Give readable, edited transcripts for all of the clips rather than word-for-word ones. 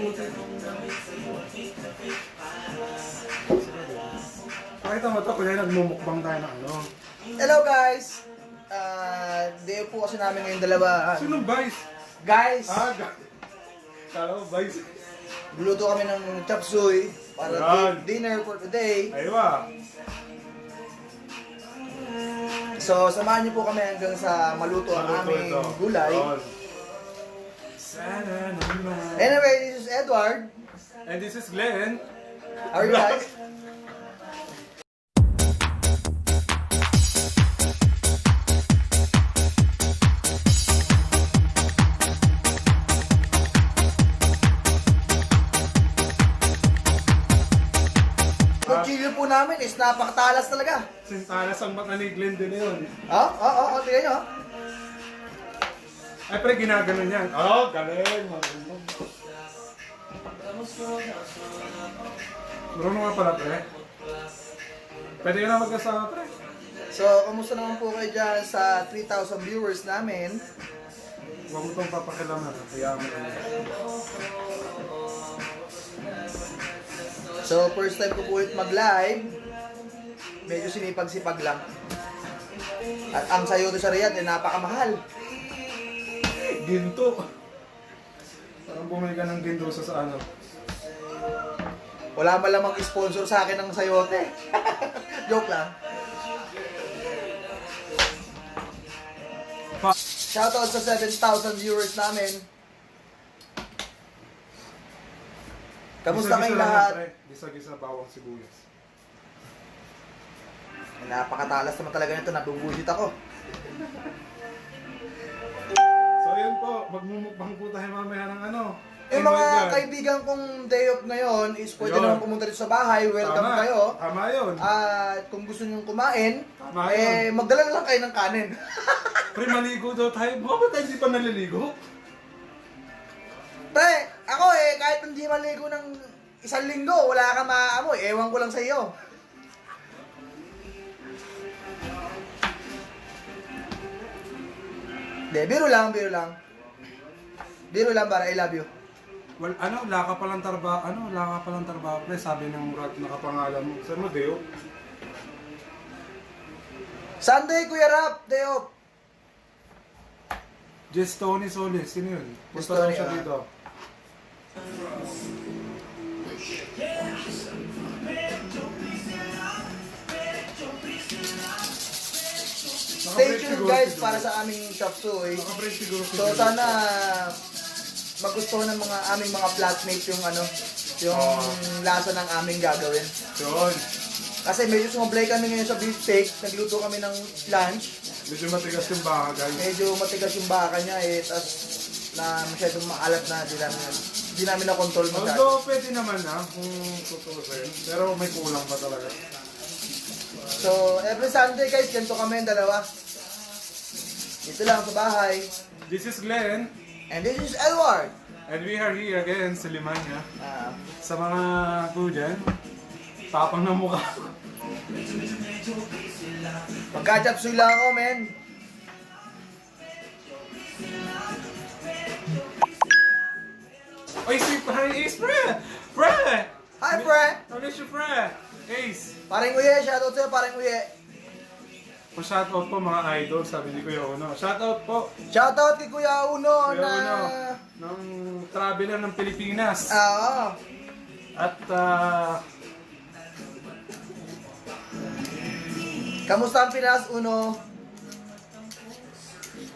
puti. Pakita mo ito, kaya nagmumukbang tayo ng ano. Hello guys! Day po kasi namin ngayong dalawa. Sino Vice? Guys! Guys. Kala mo Vice. Luluto kami ng chop suey para dinner for today. Aywa. So, samahan niyo po kami hanggang sa maluto ang aming gulay. Anyway, this is Edward. And this is Glenn. How are you guys? Kutsilyo po namin is napakatalas talaga. Sintalas ang mata ni Glenn din yun. Oo, tingnan nyo. Ay, pre, ginaganon yan. Galing. Marunong nga pala, pre. Pwede ka na magkasama, pre. So, kamusta naman po kayo dyan sa 3,000 viewers namin? Huwag mo itong papakilaman. Kaya mo lang. So, first time ko po ulit mag-live. Medyo sinipag-sipag lang. At ang sayote sa Riyadh ay napakamahal. Ginto. Parang bumili ka ng ginto sa ano. Wala man lang mag-sponsor sa akin ng sayote. Joke lang. Shoutout sa 7,000 viewers namin. Kamusta kayong lahat? Gisa-gisa bawang sibuyas. Napakatalas naman talaga nito, nabubusit ako. So yun po, magmumukbang po tayo mamaya ng ano. Yung mga kaibigan kong day off ngayon is pwede naman pumunta dito sa bahay, welcome kayo. Tama yun. At kung gusto nyo kumain, yun. magdala na lang kayo ng kanin. Pre, maligo daw tayo. Baka ba tayo hindi pa naliligo? Pre, ako kahit hindi maligo ng 1 linggo, wala kang maaamoy. Ewan ko lang sa iyo. Biro lang. Biro lang para I love you. Well, laka palang trabaho, pre, sabi ng Murat nakapangalan mo. Saan mo, Deo? Sunday, Kuya Rap, day off. Just Tony Solis, sino yun? Just Punta daw Tony, siya dito. Stay tuned guys para sa aming chop suey. So sana magustuhan ng mga aming mga flatmates yung lasa ng aming gagawin. Yun. Kasi medyo sumablay kami ngayon sa beef steak, nagluto kami ng lunch. Medyo matigas yung baka, guys. Medyo matigas yung baka niya tas na masyadong maalat na di namin na-control masyado. Although pwede naman kung tutusin. Pero may kulang pa talaga. So every Sunday guys, ganito kami yung dalawa. Dito lang sa bahay. This is Glenn. And this is Edward. And we are here again sa Limanya. Sa mga crew dyan, tapang ng mukha. Magka-chapsuy lang ako, men. Oy, si Ace, pre! Pre! Hi, pre! I miss you, pre! Ace! Paring Uye, shoutout sa'yo, paring Uye. Pa-shoutout po mga idol, sabi ni Kuya Uno. Shoutout po! Shoutout kay Kuya Uno Kuya Uno, ng traveler ng Pilipinas. Oo. At, Kamusta ang Pinas, Uno?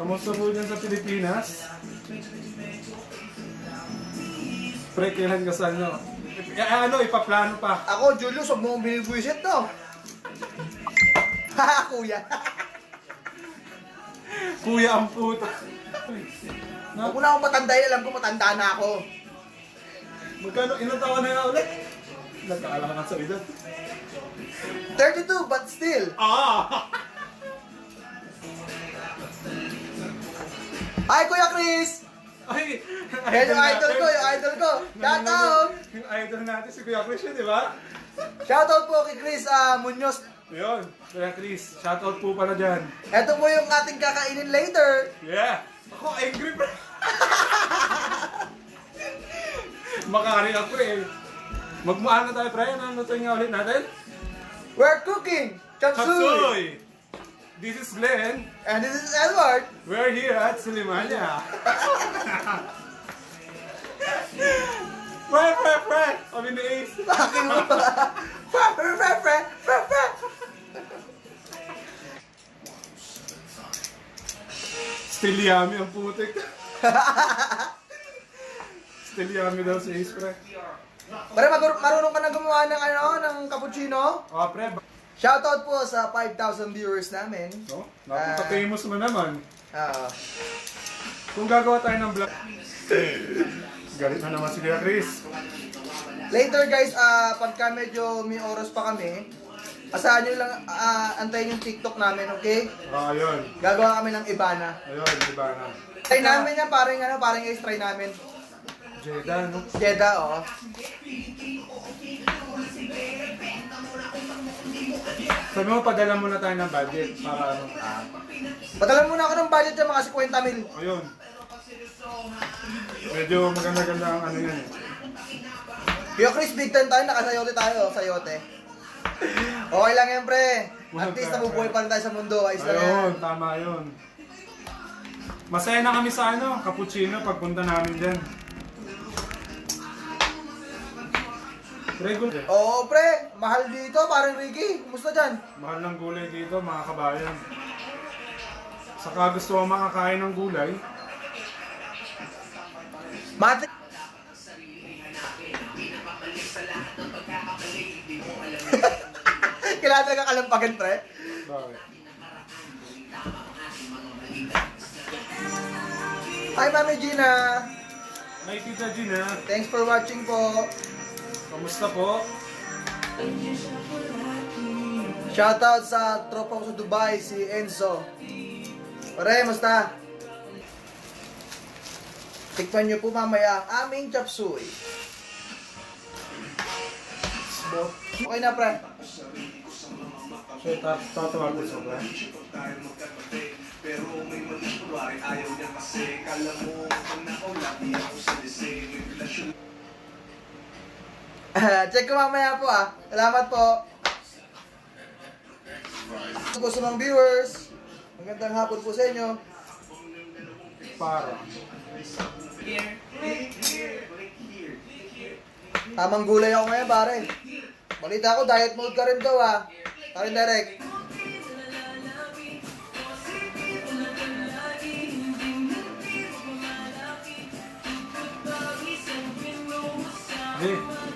kamusta po dyan sa Pilipinas? Pre, kailan kasal nyo? Ipaplano pa. Ako, Julius, huwag mo binibwisit, no? Haha, kuya. Kuya ang puta. Huwag mo na akong matandahin, alam ko matanda na ako. Magkano, ilang taon na nga ulit? Nagkaalam ka sa edad. 32, but still. Hi, Kuya Chris! Ay, Yan yung idol ko, Shoutout! Yung idol natin si Kuya Chris yun, di ba? Shoutout po kay Chris Munoz. Yun, Kuya Chris, shoutout po pala dyan. Ito po yung ating kakainin later. Yeah! Ako, angry pa. Makari ako eh. Magmaan na tayo, pre. Ano ito nga ulit natin? We're cooking! Chop suey! Chapsuy! This is Glenn. And this is Edward! We're here at Sulimanya. Pre! Kami ni Ace. Bakit mo ba? Pre! Still yummy ang putik. Still yummy daw si Ace, pre. Pre, marunong ka na gumawa ng ng cappuccino? Oh, pre. Shoutout po sa 5,000 viewers namin. Oh, napaka-famous mo naman. Oo. Kung gagawa tayo ng vlog. Galit na naman si Kuya Chris. Later guys, pagka medyo may oras pa kami, asahan nyo lang, antayin yung TikTok namin, okay? Ayun. Gagawa kami ng Ibana. Ayun, iba na. Try namin yan, parang Ace, try namin. Jeddah, no? Jeddah, oo. Sabi mo, padala muna tayo ng budget para ano. Patalan muna ako ng budget dyan, mga 50 mil. Ayun. Medyo maganda-ganda ang ano yan eh. Yo Chris, big time tayo, nakasayote tayo, sayote. Okay lang yan, pre. At least nabubuhay pa rin tayo sa mundo, ayos lang yan. Ayun, tama yun. Masaya na kami sa ano, cappuccino pagpunta namin dyan. Regular. Oo, pre. Mahal dito, parang Ricky. Kumusta dyan? Mahal ng gulay dito, mga kabayan. Saka gusto ko makakain ng gulay. Mati. Kailangan talaga kalampagan, pre. Bakit? Hi, Mami Gina. Hi, Tita Gina. Thanks for watching po. Kamusta po? Shoutout sa tropa ko sa Dubai, si Enzo. Pare, musta? Tikman nyo po mamaya ang aming chop suey. Okay na, pre. So, tatawa ko sa ba? Pero may magkakawari ayaw niya kasi kala mo kung nakulati ako sa design may relasyon. Check ko mamaya po Salamat po. Ito po sa mga viewers. Magandang hapon po sa inyo. Para. Tamang gulay ako ngayon, pare. Balita ko, diet mode ka rin daw Pare direct. Hey.